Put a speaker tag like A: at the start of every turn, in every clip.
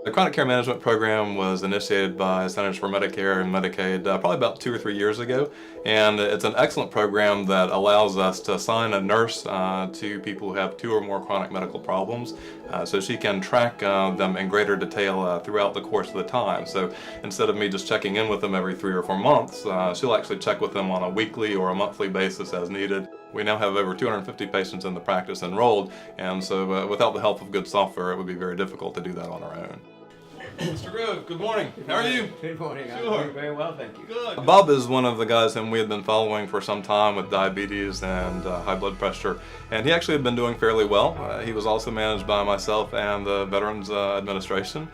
A: The chronic care management program was initiated by Centers for Medicare and Medicaid probably about 2 or 3 years ago, and it's an excellent program that allows us to assign a nurse to people who have 2 or more chronic medical problems, so she can track them in greater detail throughout the course of the time. So instead of me just checking in with them every 3 or 4 months, she'll actually check with them on a weekly or a monthly basis as needed. We now have over 250 patients in the practice enrolled, and so without the help of good software, it would be very difficult to do that on our own. Mr. Grove, good morning. How are you?
B: Good morning.
A: Sure.
B: I'm doing very well, thank you.
A: Good. Bob is one of the guys whom we had been following for some time with diabetes and high blood pressure, and he actually had been doing fairly well. He was also managed by myself and the Veterans Administration.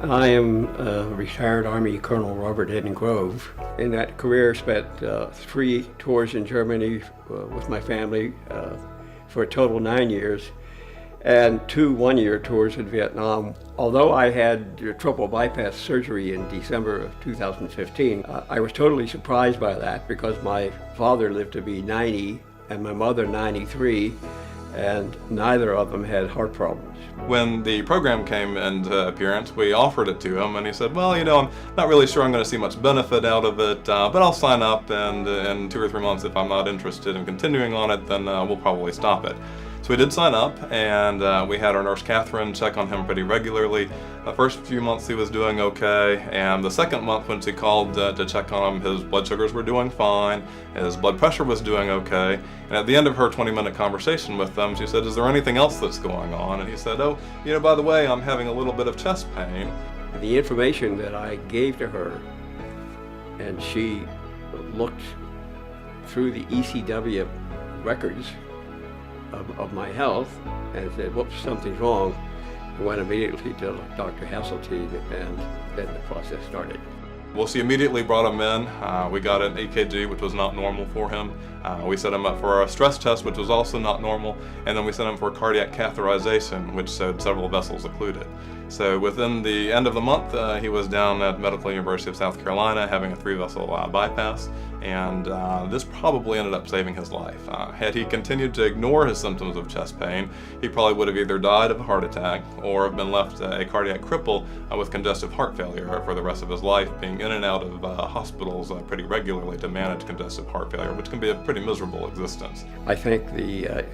B: I am retired Army Colonel Robert Eden Grove. In that career, spent 3 tours in Germany with my family for a total of 9 years, and 2 one-year tours in Vietnam. Although I had triple bypass surgery in December of 2015, I was totally surprised by that because my father lived to be 90 and my mother 93, and neither of them had heart problems.
A: When the program came into appearance, we offered it to him, and he said, well, you know, I'm not really sure I'm going to see much benefit out of it, but I'll sign up, and in 2 or 3 months, if I'm not interested in continuing on it, then we'll probably stop it. So we did sign up, and we had our nurse Catherine check on him pretty regularly. The first few months he was doing okay, and the second month when she called to check on him, his blood sugars were doing fine, his blood pressure was doing okay, and at the end of her 20-minute conversation with them, she said, is there anything else that's going on? And he said, oh, you know, by the way, I'm having a little bit of chest pain.
B: The information that I gave to her, and she looked through the ECW records of my health and said, whoops, something's wrong. I went immediately to Dr. Haseltine, and then the process started.
A: Well, she immediately brought him in. We got an EKG, which was not normal for him. We set him up for a stress test, which was also not normal, and then we sent him for cardiac catheterization, which showed several vessels occluded. So within the end of the month, he was down at Medical University of South Carolina having a 3-vessel bypass, and this probably ended up saving his life. Had he continued to ignore his symptoms of chest pain, he probably would have either died of a heart attack or have been left a cardiac cripple with congestive heart failure for the rest of his life, being in and out of hospitals pretty regularly to manage congestive heart failure, which can be a pretty miserable existence.
B: I think the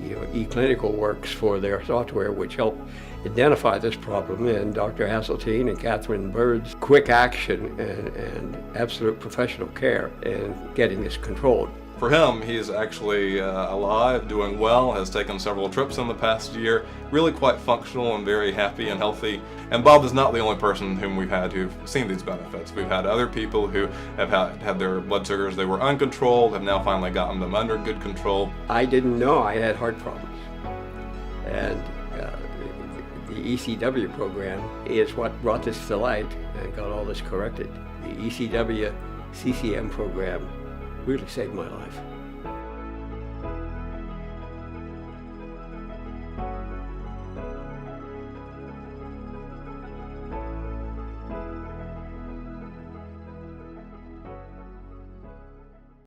B: eClinicalWorks for their software, which helped identify this problem, and Dr. Haseltine and Catherine Bird's quick action and absolute professional care in getting this controlled.
A: For him, he's actually alive, doing well, has taken several trips in the past year, really quite functional and very happy and healthy. And Bob is not the only person whom we've had who've seen these benefits. We've had other people who have had their blood sugars, they were uncontrolled, have now finally gotten them under good control.
B: I didn't know I had heart problems. And the ECW program is what brought this to light and got all this corrected. The ECW CCM program really saved my life.